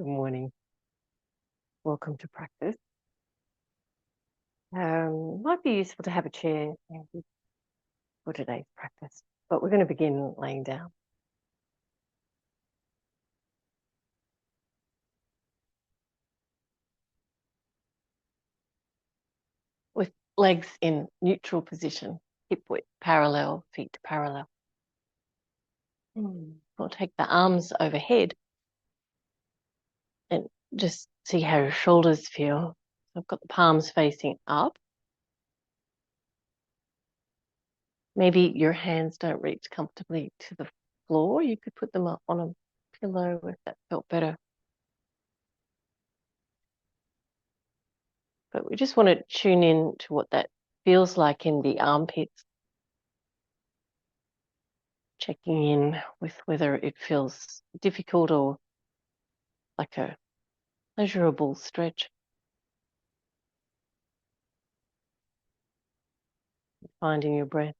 Good morning. Welcome to practice. Might be useful to have a chair maybe for today's practice, but we're going to begin laying down. With legs in neutral position, hip width parallel, feet parallel. We'll take the arms overhead and just see how your shoulders feel. I've got the palms facing up. Maybe your hands don't reach comfortably to the floor. You could put them up on a pillow if that felt better. But we just want to tune in to what that feels like in the armpits. Checking in with whether it feels difficult or like a pleasurable stretch. Finding your breath.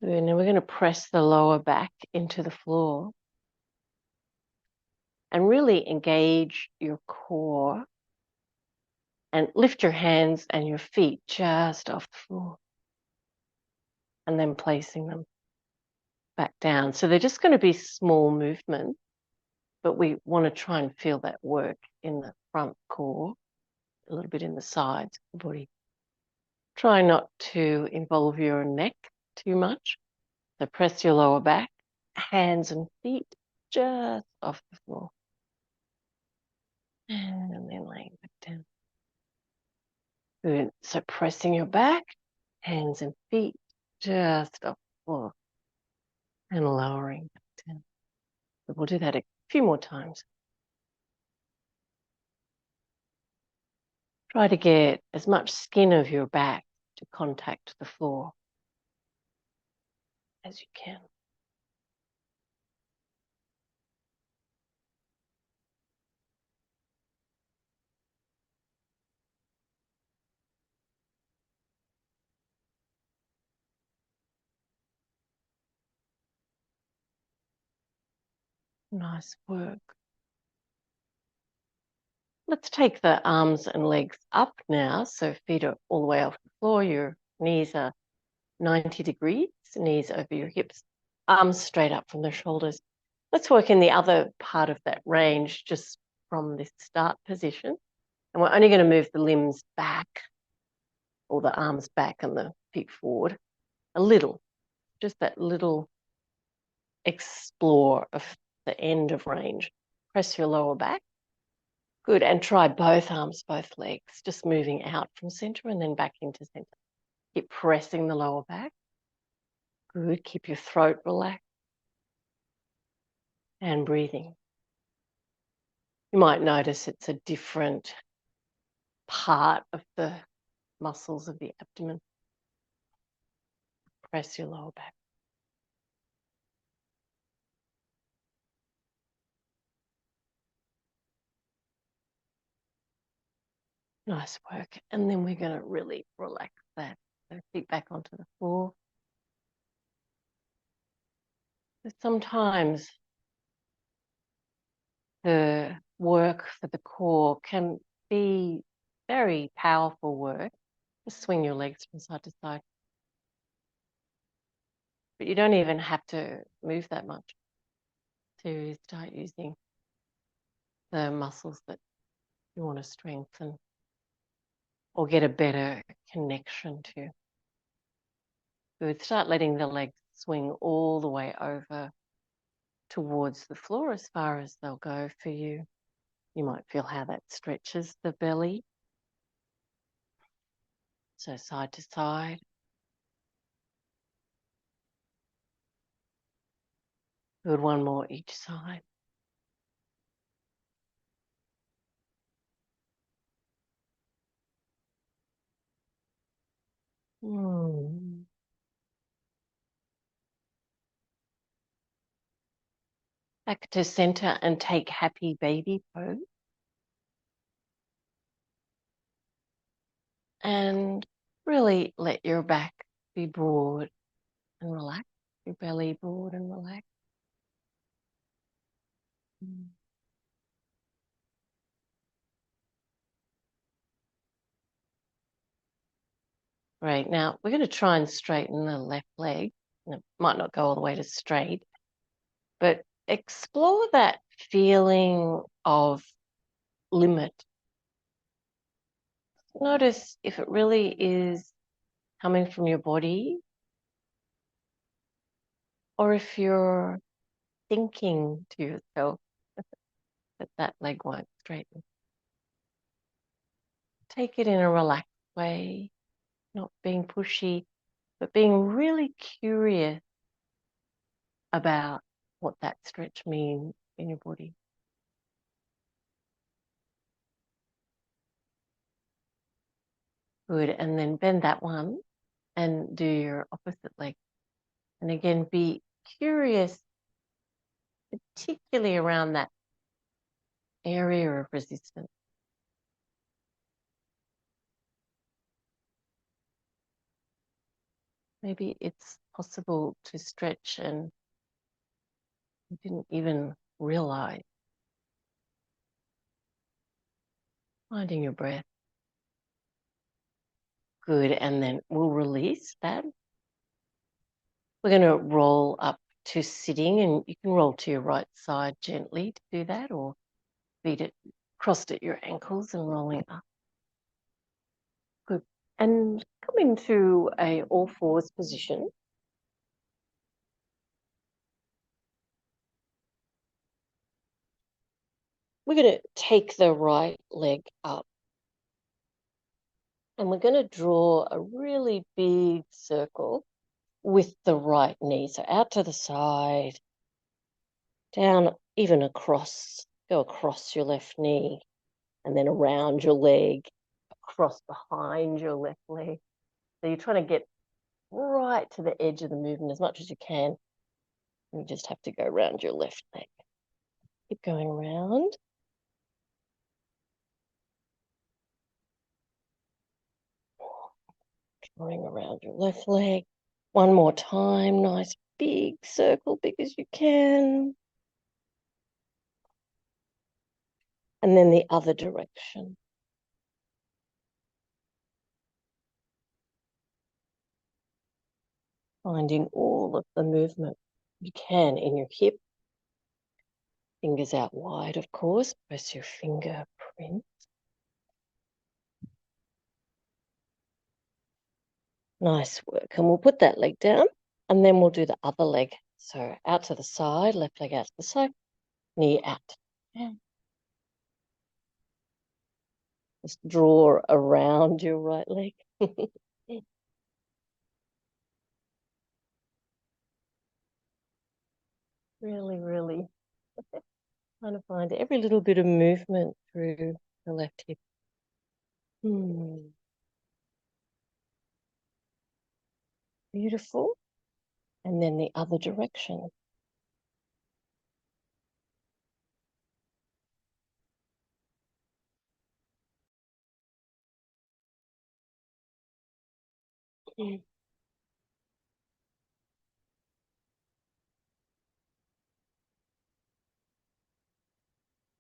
And then we're going to press the lower back into the floor and really engage your core and lift your hands and your feet just off the floor and then placing them back down. So they're just going to be small movements, but we want to try and feel that work in the front core, a little bit in the sides of the body. Try not to involve your neck too much. So press your lower back, hands and feet just off the floor. And then laying back down. Good. So pressing your back, hands and feet just off the floor. And lowering back down. So we'll do that a few more times. Try to get as much skin of your back to contact the floor as you can. Nice work. Let's take the arms and legs up now. So feet are all the way off the floor. Your knees are 90 degrees, knees over your hips, arms straight up from the shoulders. Let's work in the other part of that range just from this start position. And we're only going to move the limbs back, or the arms back and the feet forward a little, just that little explore of the end of range. Press your lower back. Good. And try both arms, both legs, just moving out from center and then back into center. Keep pressing the lower back. Good. Keep your throat relaxed. And breathing. You might notice it's a different part of the muscles of the abdomen. Press your lower back. Nice work. And then we're going to really relax that. So feet back onto the floor. But sometimes the work for the core can be very powerful work. Just swing your legs from side to side. But you don't even have to move that much to start using the muscles that you want to strengthen or get a better connection to. Good. Start letting the legs swing all the way over towards the floor as far as they'll go for you. You might feel how that stretches the belly. So side to side. Good. One more each side. back to center and take happy baby pose. And really let your back be broad and relaxed, your belly broad and relaxed. Great. Now we're going to try and straighten the left leg. It might not go all the way to straight, but explore that feeling of limit. Notice if it really is coming from your body or if you're thinking to yourself that that leg won't straighten. Take it in a relaxed way, not being pushy, but being really curious about what that stretch means in your body. Good. And then bend that one and do your opposite leg. And again, be curious, particularly around that area of resistance. Maybe it's possible to stretch and you didn't even realize. Finding your breath. Good. And then we'll release that. We're going to roll up to sitting, and you can roll to your right side gently to do that, or feet it crossed at your ankles and rolling up. Good. And come into a all fours position. We're going to take the right leg up and we're going to draw a really big circle with the right knee. So out to the side, down, even across, go across your left knee and then around your leg, across behind your left leg. So you're trying to get right to the edge of the movement as much as you can. You just have to go around your left leg. Keep going around. Drawing around your left leg. One more time. Nice big circle, big as you can. And then the other direction. Finding all of the movement you can in your hip. Fingers out wide, of course. Press your fingerprint. Nice work. And we'll put that leg down and then we'll do the other leg. So out to the side, left leg out to the side, knee out. Yeah. Just draw around your right leg. Really, really trying to find every little bit of movement through the left hip. Beautiful. And then the other direction.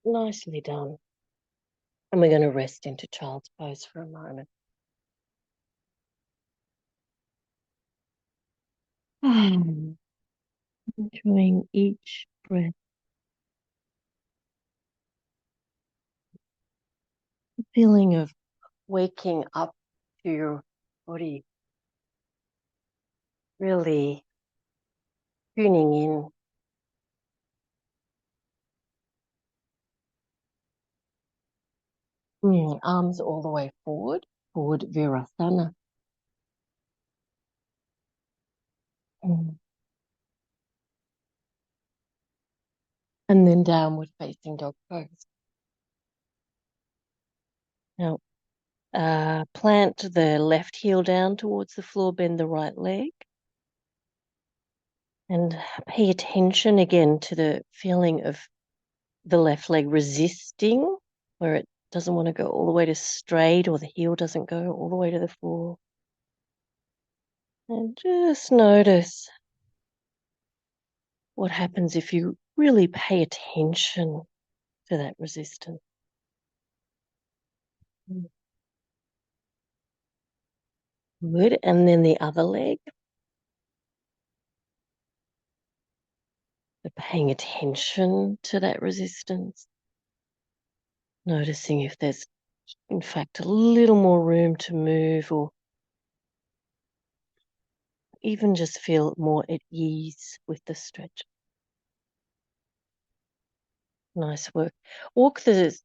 Nicely done. And we're going to rest into child's pose for a moment. Enjoying each breath. The feeling of waking up to your body. Really tuning in. Arms all the way forward Virasana. And then downward facing dog pose. Now, plant the left heel down towards the floor, bend the right leg. And pay attention again to the feeling of the left leg resisting, where it doesn't want to go all the way to straight, or the heel doesn't go all the way to the floor. And just notice what happens if you really pay attention to that resistance. Good. And then the other leg. But paying attention to that resistance. Noticing if there's, in fact, a little more room to move, or even just feel more at ease with the stretch. Nice work. Walk the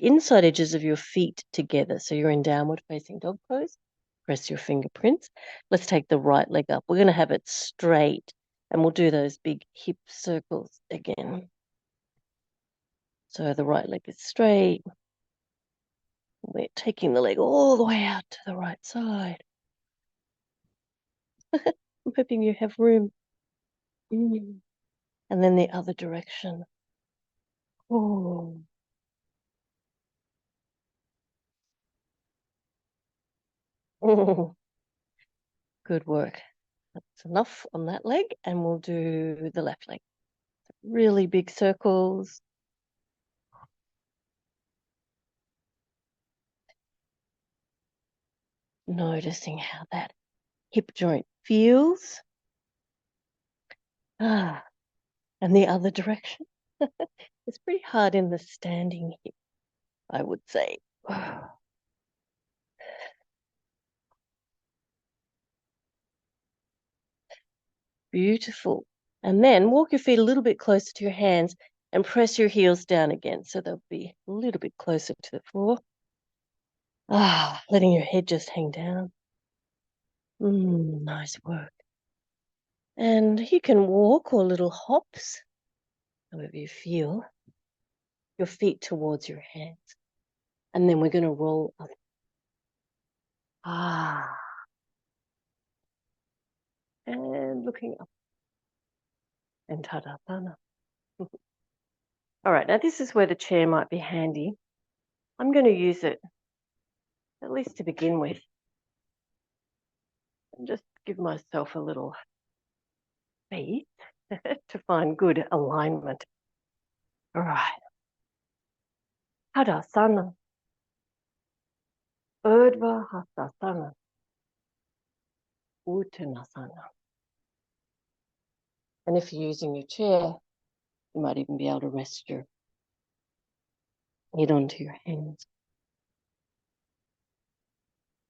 inside edges of your feet together. So you're in downward facing dog pose. Press your fingerprints. Let's take the right leg up. We're going to have it straight, and we'll do those big hip circles again. So the right leg is straight. We're taking the leg all the way out to the right side. I'm hoping you have room. And then the other direction. Oh. Good work. That's enough on that leg, and we'll do the left leg. Really big circles. Noticing how that hip joint feels. And the other direction. It's pretty hard in the standing hip, I would say. Beautiful. And then walk your feet a little bit closer to your hands and press your heels down again, so they'll be a little bit closer to the floor. Letting your head just hang down. Nice work. And you can walk or little hops, however you feel, your feet towards your hands. And then we're going to roll up. And looking up. And tadasana. All right, now this is where the chair might be handy. I'm going to use it, at least to begin with, and just give myself a little space to find good alignment. All right. Tadasana. Urdhva Hastasana. Uttanasana. And if you're using your chair, you might even be able to rest your head onto your hands.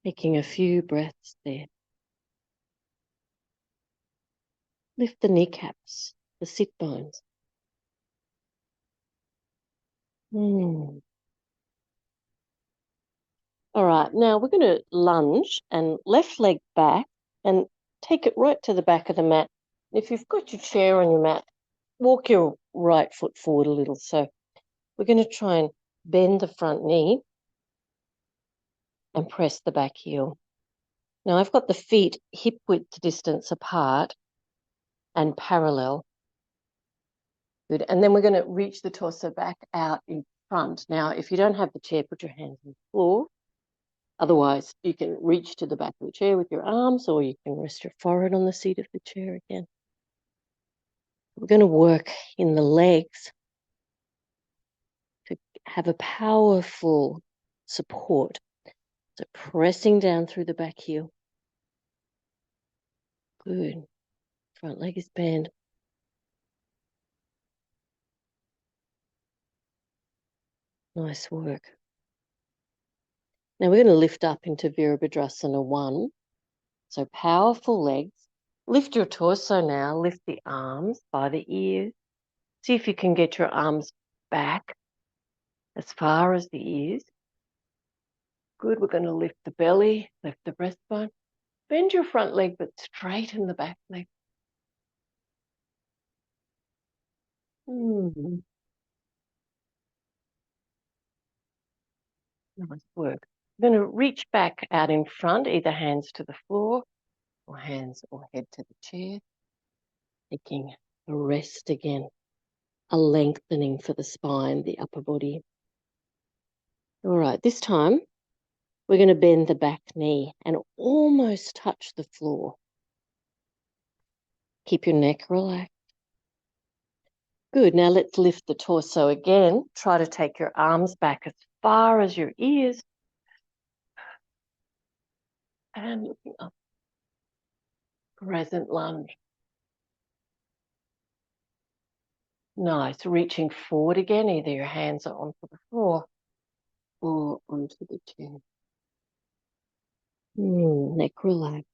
Taking a few breaths there. Lift the kneecaps, the sit bones. All right, now we're going to lunge and left leg back and take it right to the back of the mat. If you've got your chair on your mat, walk your right foot forward a little. So we're going to try and bend the front knee and press the back heel. Now I've got the feet hip width distance apart and parallel. Good. And then we're going to reach the torso back out in front. Now, if you don't have the chair, put your hands on the floor. Otherwise, you can reach to the back of the chair with your arms, or you can rest your forehead on the seat of the chair again. We're going to work in the legs to have a powerful support. So pressing down through the back heel. Good. Front leg is bent. Nice work. Now we're going to lift up into Virabhadrasana 1. So powerful legs. Lift your torso now. Lift the arms by the ears. See if you can get your arms back as far as the ears. Good. We're going to lift the belly, lift the breastbone. Bend your front leg, but straighten the back leg. Nice work. We're going to reach back out in front, either hands to the floor or hands or head to the chair. Taking a rest again, a lengthening for the spine, the upper body. All right, this time we're going to bend the back knee and almost touch the floor. Keep your neck relaxed. Good. Now let's lift the torso again. Try to take your arms back as far as your ears. And looking up. Crescent lunge. Nice. Reaching forward again. Either your hands are onto the floor or onto the chair. Neck relaxed.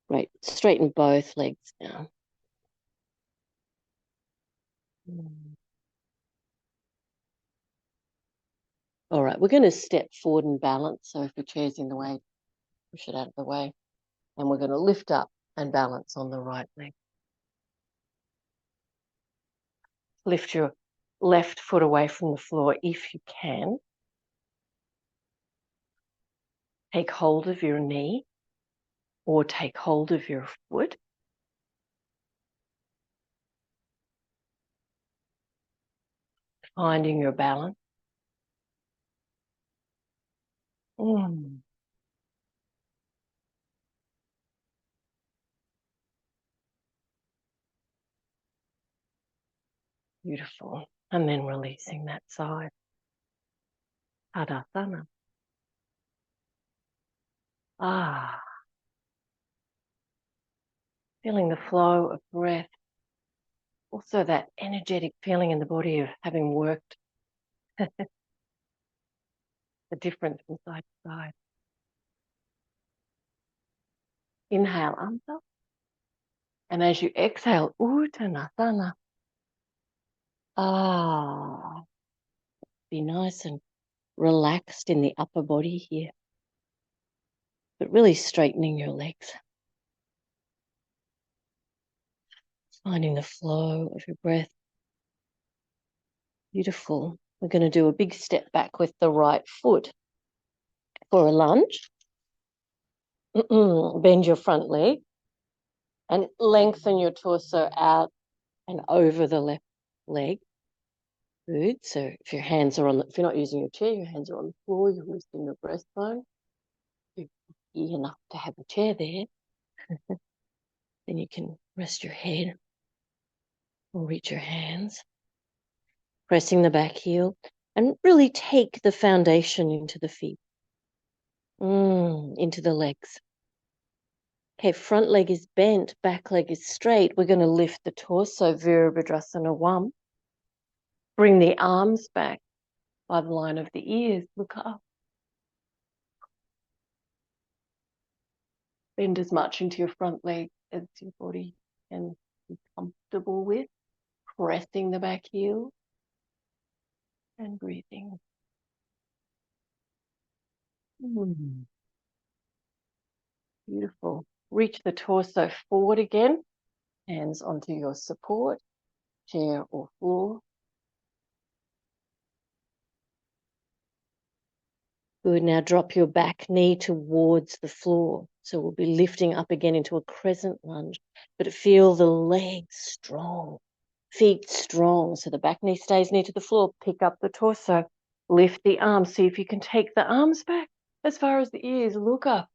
Great. Straighten both legs now. All right, we're going to step forward and balance. So if your chair's in the way, push it out of the way. And we're going to lift up and balance on the right leg. Lift your left foot away from the floor if you can. Take hold of your knee or take hold of your foot. Finding your balance. Beautiful. And then releasing that side. Tadasana. Feeling the flow of breath. Also that energetic feeling in the body of having worked the difference from side to side. Inhale, Anta. And as you exhale, Uttanasana. Be nice and relaxed in the upper body here, but really straightening your legs. Finding the flow of your breath. Beautiful. We're going to do a big step back with the right foot for a lunge. Bend your front leg and lengthen your torso out and over the left leg. Good. So if your hands are if you're not using your chair, your hands are on the floor, you're lifting your breastbone. You're lucky enough to have a chair there. Then you can rest your head or reach your hands. Pressing the back heel and really take the foundation into the feet. Into the legs. Okay, front leg is bent, back leg is straight. We're going to lift the torso, Virabhadrasana 1. Bring the arms back by the line of the ears. Look up. Bend as much into your front leg as your body can be comfortable with. Pressing the back heel and breathing. Beautiful. Reach the torso forward again. Hands onto your support, chair or floor. Good. Now drop your back knee towards the floor. So we'll be lifting up again into a crescent lunge, but feel the legs strong, feet strong. So the back knee stays near to the floor. Pick up the torso, lift the arms. See if you can take the arms back as far as the ears. Look up.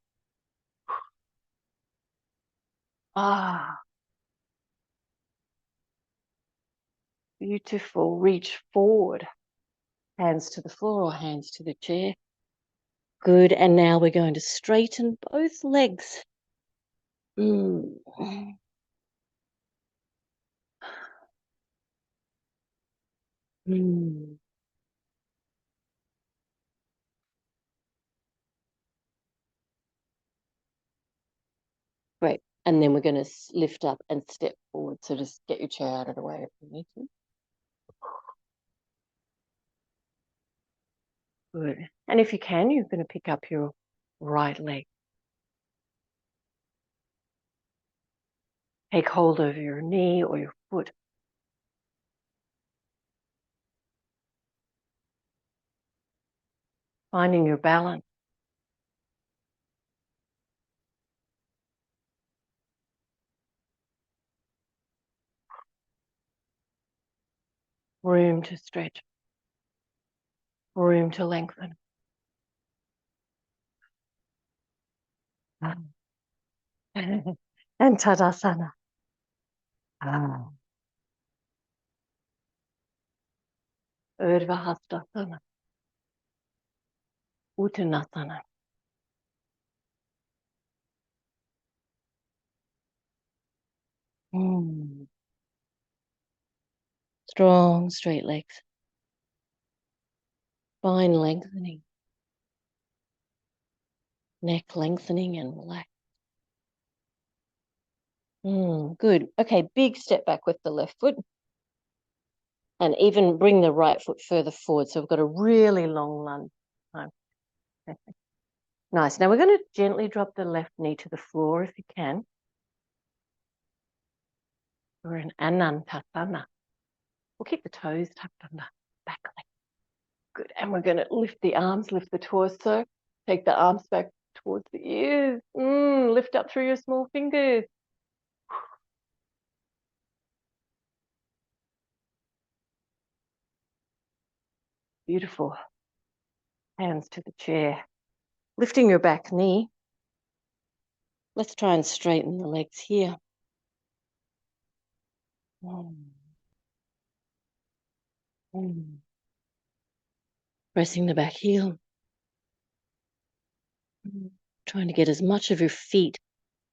Beautiful. Reach forward. Hands to the floor or hands to the chair. Good. And now we're going to straighten both legs. Great. And then we're going to lift up and step forward. So just get your chair out of the way if you need to. Good. And if you can, you're going to pick up your right leg. Take hold of your knee or your foot. Finding your balance. room to stretch, room to lengthen. And Tadasana. Urdhva Hastasana. Uttanasana. Strong, straight legs. Spine lengthening. Neck lengthening and relaxed. Good. Okay, big step back with the left foot. And even bring the right foot further forward. So we've got a really long lunge. Nice. Now we're going to gently drop the left knee to the floor if you can. We're in hanumanasana. We'll keep the toes tucked under, back leg. Good. And we're going to lift the arms, lift the torso. Take the arms back towards the ears. Lift up through your small fingers. Beautiful. Hands to the chair. Lifting your back knee. Let's try and straighten the legs here. Pressing the back heel. Trying to get as much of your feet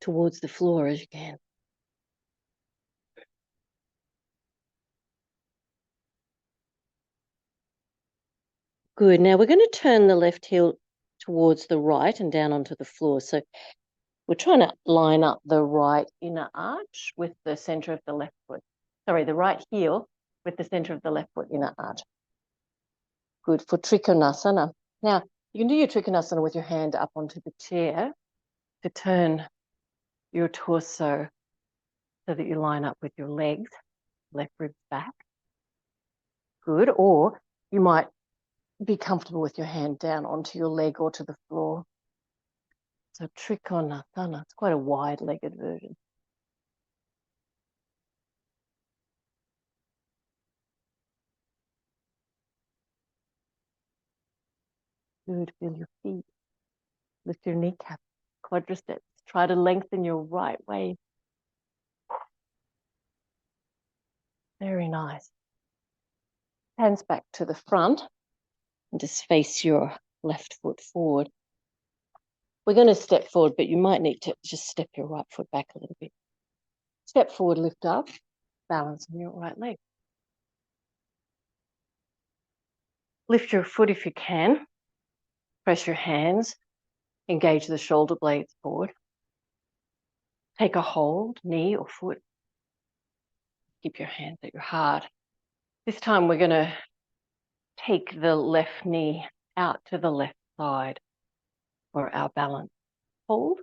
towards the floor as you can. Good. Now we're going to turn the left heel towards the right and down onto the floor. So we're trying to line up the right inner arch with the center of the left foot. Sorry, the right heel with the center of the left foot inner arch. Good for Trikonasana. Now, you can do your Trikonasana with your hand up onto the chair to turn your torso so that you line up with your legs, left ribs back. Good. Or you might be comfortable with your hand down onto your leg or to the floor. So Trikonasana, it's quite a wide-legged version. Good, feel your feet. Lift your kneecap, quadriceps. Try to lengthen your right waist. Very nice. Hands back to the front and just face your left foot forward. We're going to step forward, but you might need to just step your right foot back a little bit. Step forward, lift up, balance on your right leg. Lift your foot if you can. Press your hands. Engage the shoulder blades forward. Take a hold, knee or foot. Keep your hands at your heart. This time we're going to take the left knee out to the left side for our balance. Hold.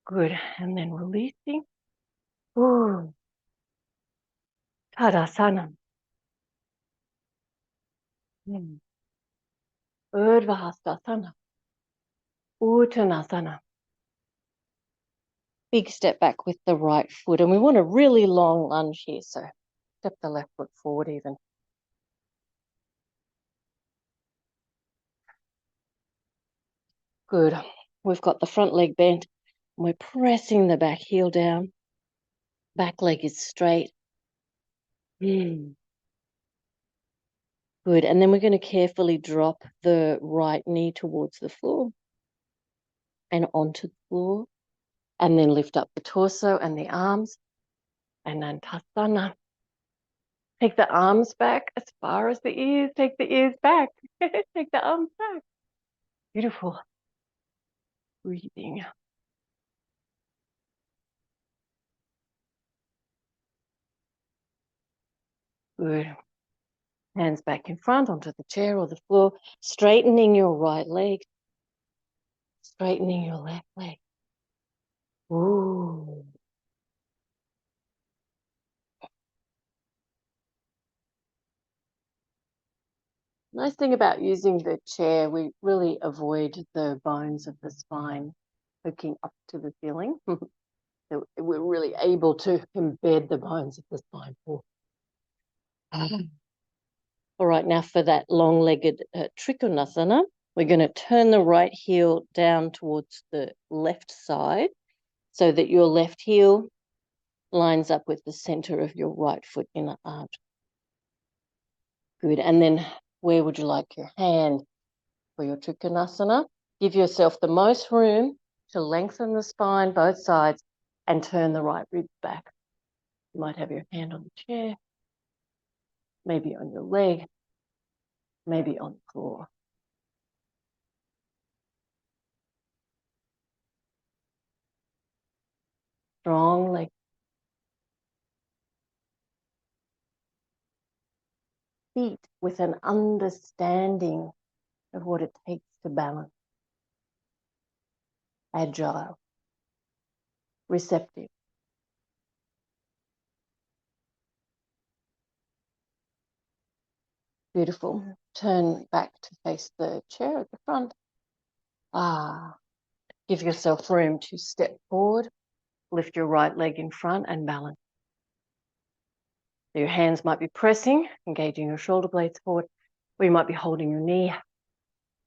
Good. And then releasing. Tadasana. Urdhva Hastasana. Uttanasana. Big step back with the right foot. And we want a really long lunge here. So step the left foot forward even. Good. We've got the front leg bent. And we're pressing the back heel down. Back leg is straight. Good. And then we're going to carefully drop the right knee towards the floor and onto the floor. And then lift up the torso and the arms. And then Tasana. Take the arms back as far as the ears. Take the ears back. Take the arms back. Beautiful. Breathing. Good. Hands back in front onto the chair or the floor. Straightening your right leg. Straightening your left leg. Ooh. Nice thing about using the chair, we really avoid the bones of the spine poking up to the ceiling. So we're really able to embed the bones of the spine. All right, now for that long-legged trikonasana, we're going to turn the right heel down towards the left side so that your left heel lines up with the center of your right foot inner arch. Good. And then where would you like your hand for your trikonasana? Give yourself the most room to lengthen the spine, both sides, and turn the right ribs back. You might have your hand on the chair, maybe on your leg, maybe on the floor. Strong leg. Feet with an understanding of what it takes to balance. Agile, receptive. Beautiful. Turn back to face the chair at the front. Give yourself room to step forward, lift your right leg in front and balance. Your hands might be pressing, engaging your shoulder blades forward, or you might be holding your knee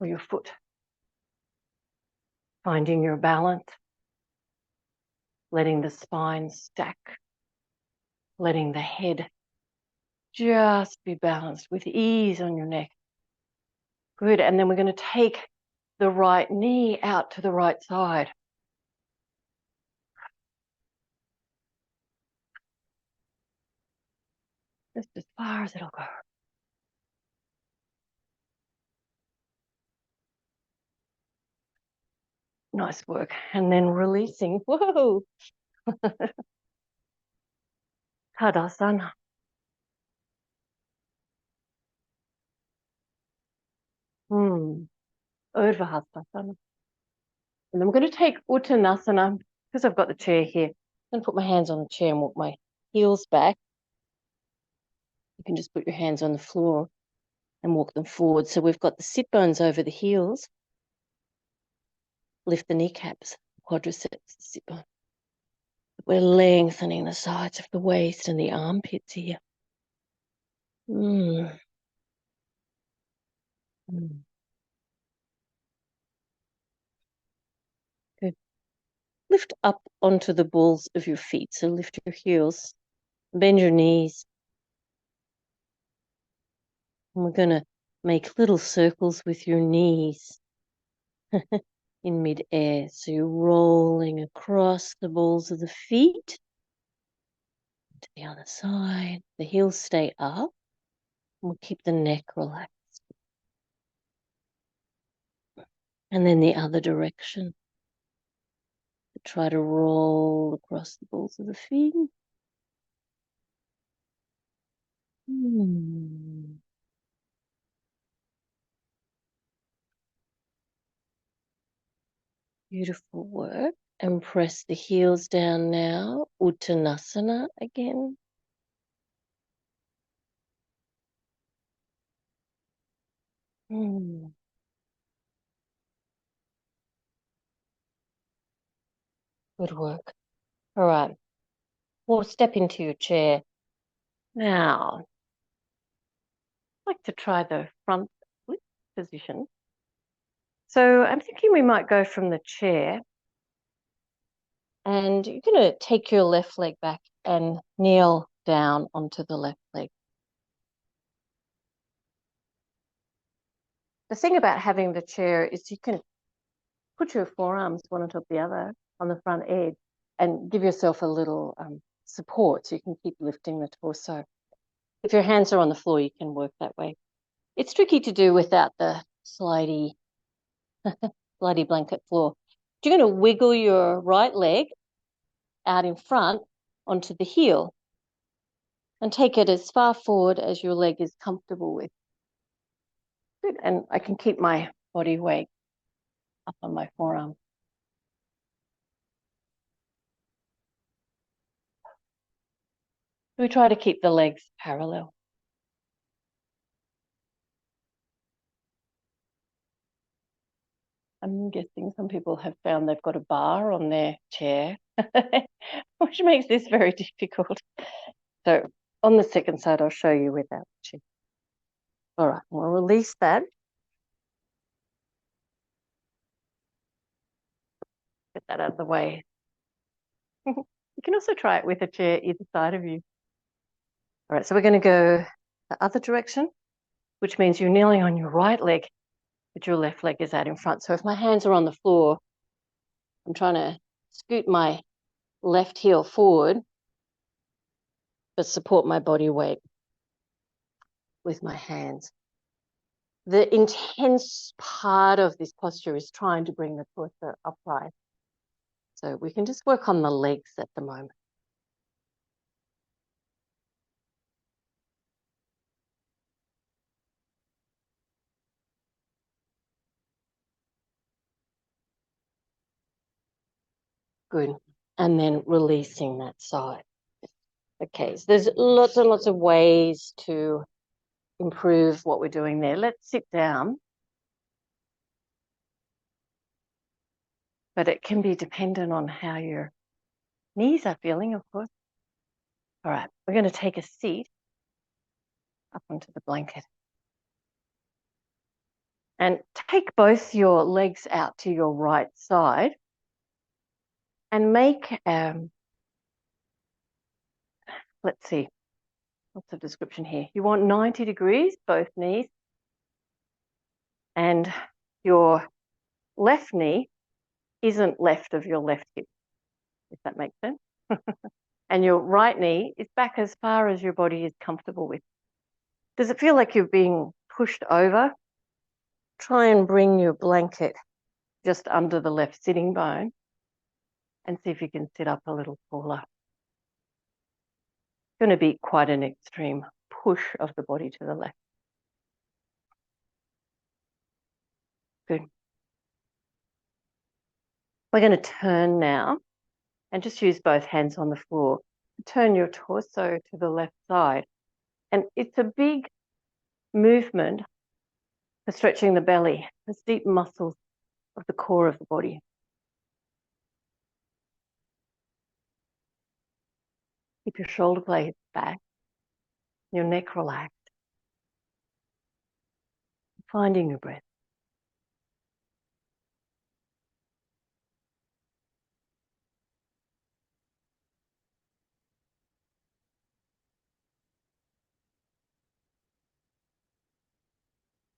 or your foot. Finding your balance, letting the spine stack, letting the head just be balanced with ease on your neck. Good, and then we're going to take the right knee out to the right side. Just as far as it'll go. Nice work. And then releasing. Whoa! Tadasana. Urdhva. And then we're going to take Uttanasana, because I've got the chair here. I'm going to put my hands on the chair and walk my heels back. You can just put your hands on the floor and walk them forward. So we've got the sit bones over the heels. Lift the kneecaps, quadriceps, sit bone. We're lengthening the sides of the waist and the armpits here. Good. Lift up onto the balls of your feet. So lift your heels, bend your knees. And we're going to make little circles with your knees in mid-air. So you're rolling across the balls of the feet to the other side. The heels stay up. And we'll keep the neck relaxed. And then the other direction. Try to roll across the balls of the feet. Beautiful work. And press the heels down now. Uttanasana again. Good work. All right. We'll step into your chair. Now, I'd like to try the front split position. So I'm thinking we might go from the chair, and you're going to take your left leg back and kneel down onto the left leg. The thing about having the chair is you can put your forearms one on top of the other on the front edge and give yourself a little support so you can keep lifting the torso. If your hands are on the floor, you can work that way. It's tricky to do without the slidey blanket floor. You're going to wiggle your right leg out in front onto the heel and take it as far forward as your leg is comfortable with. Good. And I can keep my body weight up on my forearm. We try to keep the legs parallel. I'm guessing some people have found they've got a bar on their chair, which makes this very difficult. So on the second side, I'll show you without the chair. All right, we'll release that. Get that out of the way. You can also try it with a chair either side of you. All right, so we're going to go the other direction, which means you're kneeling on your right leg, but your left leg is out in front. So if my hands are on the floor, I'm trying to scoot my left heel forward, but support my body weight with my hands. The intense part of this posture is trying to bring the torso upright. So we can just work on the legs at the moment. Good. And then releasing that side. Okay, so there's lots and lots of ways to improve what we're doing there. Let's sit down. But it can be dependent on how your knees are feeling, of course. All right, we're going to take a seat up onto the blanket. And take both your legs out to your right side and make, let's see, what's the description here? You want 90 degrees, both knees, and your left knee isn't left of your left hip, if that makes sense. And your right knee is back as far as your body is comfortable with. Does it feel like you're being pushed over? Try and bring your blanket just under the left sitting bone and see if you can sit up a little taller. It's going to be quite an extreme push of the body to the left. Good. We're going to turn now and just use both hands on the floor. Turn your torso to the left side. And it's a big movement for stretching the belly, those deep muscles of the core of the body. Keep your shoulder blades back, your neck relaxed. Finding your breath.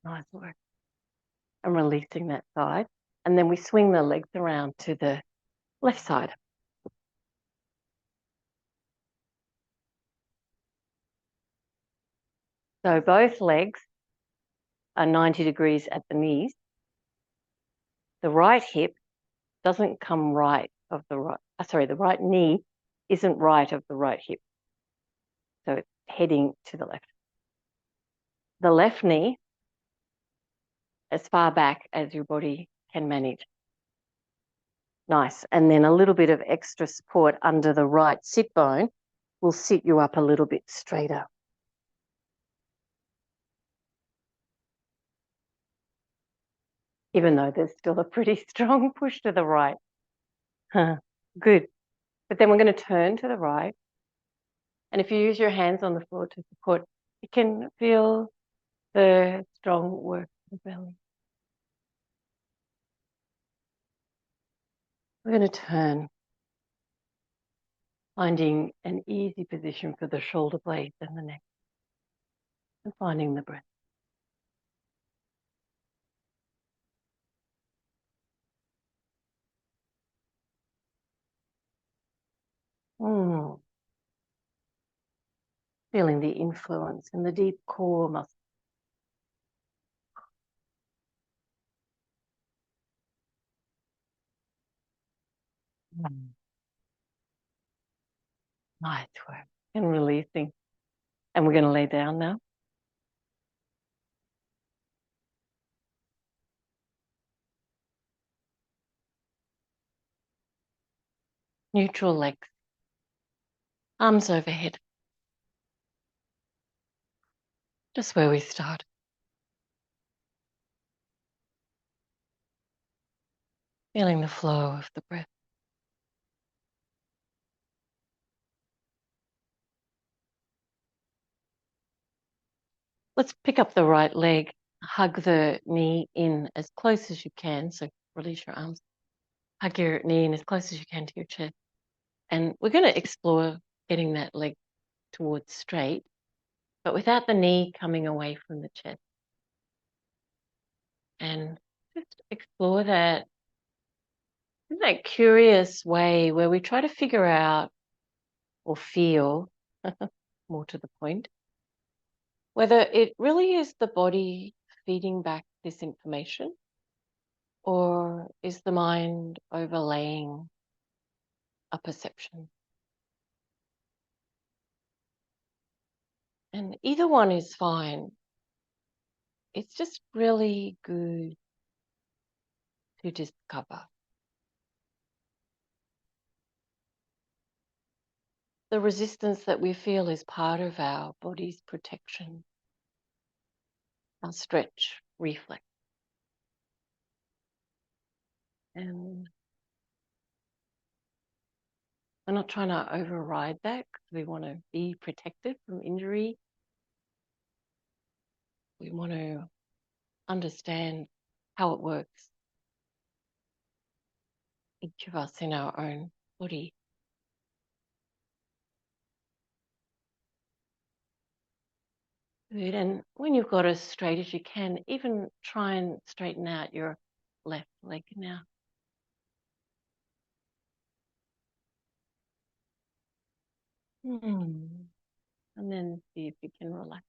Nice work. And releasing that side. And then we swing the legs around to the left side. So both legs are 90 degrees at the knees. The right hip doesn't come right of the right, the right knee isn't right of the right hip. So it's heading to the left. The left knee as far back as your body can manage. Nice. And then a little bit of extra support under the right sit bone will sit you up a little bit straighter. Even though there's still a pretty strong push to the right. Good. But then we're going to turn to the right. And if you use your hands on the floor to support, you can feel the strong work of the belly. We're going to turn, finding an easy position for the shoulder blades and the neck, and finding the breath. Feeling the influence in the deep core muscles. Nice work. And releasing. And we're going to lay down now. Neutral legs. Arms overhead. Just where we start. Feeling the flow of the breath. Let's pick up the right leg, hug the knee in as close as you can. So release your arms, hug your knee in as close as you can to your chest. And we're going to explore getting that leg towards straight, but without the knee coming away from the chest. And just explore that in that curious way where we try to figure out or feel, more to the point, whether it really is the body feeding back this information or is the mind overlaying a perception. And either one is fine. It's just really good to discover. The resistance that we feel is part of our body's protection, our stretch reflex. And we're not trying to override that because we want to be protected from injury. We want to understand how it works, each of us in our own body. Good. And when you've got as straight as you can, even try and straighten out your left leg now. And then see if you can relax.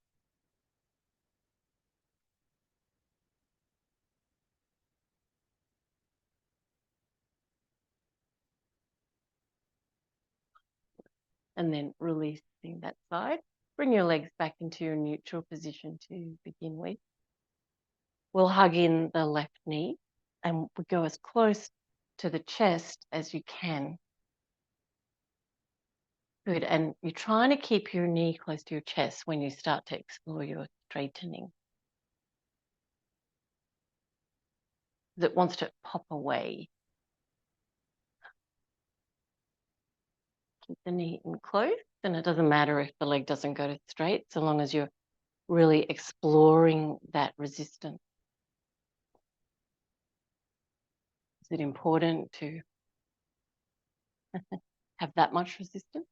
And then releasing that side. Bring your legs back into your neutral position to begin with. We'll hug in the left knee and we go as close to the chest as you can. Good. And you're trying to keep your knee close to your chest when you start to explore your straightening. That wants to pop away. Keep the knee in close, and it doesn't matter if the leg doesn't go to straight, so long as you're really exploring that resistance. Is it important to have that much resistance?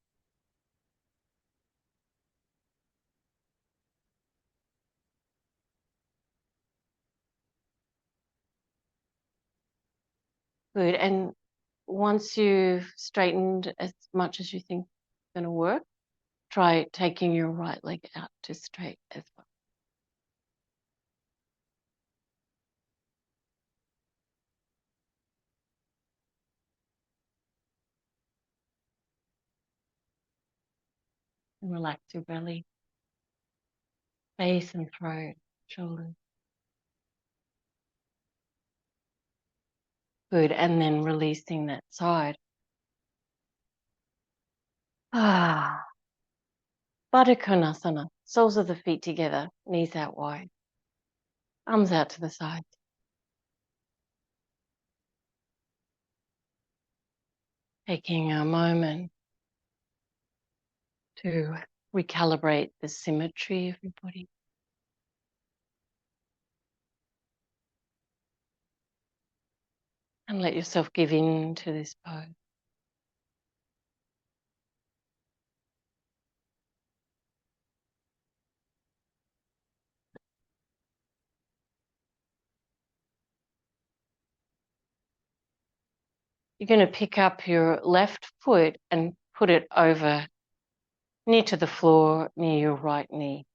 Good. And once you've straightened as much as you think is going to work, try taking your right leg out to straight as well. And relax your belly, face and throat, shoulders. Good. And then releasing that side. Baddha Konasana. Soles of the feet together, knees out wide, arms out to the side. Taking a moment to recalibrate the symmetry of your body. And let yourself give in to this pose. You're going to pick up your left foot and put it over near to the floor, near your right knee.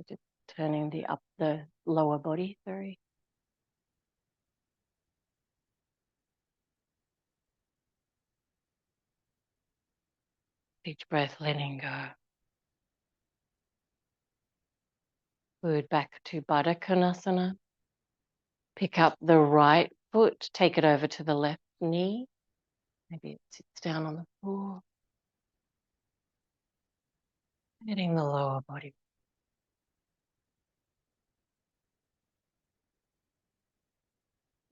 Just turning the lower body, sorry. Each breath letting go. Good, back to Baddha Konasana. Pick up the right foot, take it over to the left knee. Maybe it sits down on the floor. Getting the lower body.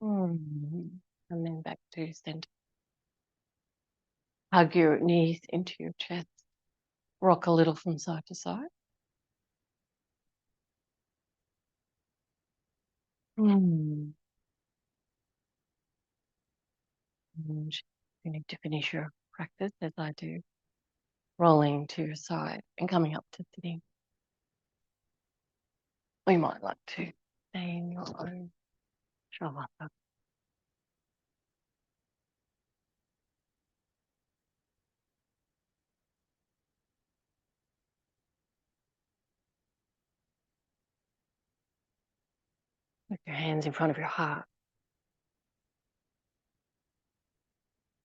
And then back to center. Hug your knees into your chest. Rock a little from side to side. Mm. You need to finish your practice as I do. Rolling to your side and coming up to sitting. We might like to stay in your own shavasana. With your hands in front of your heart.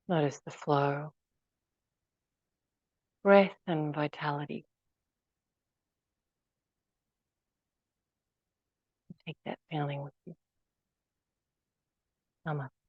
Notice the flow, breath and vitality. Take that feeling with you. Namaste.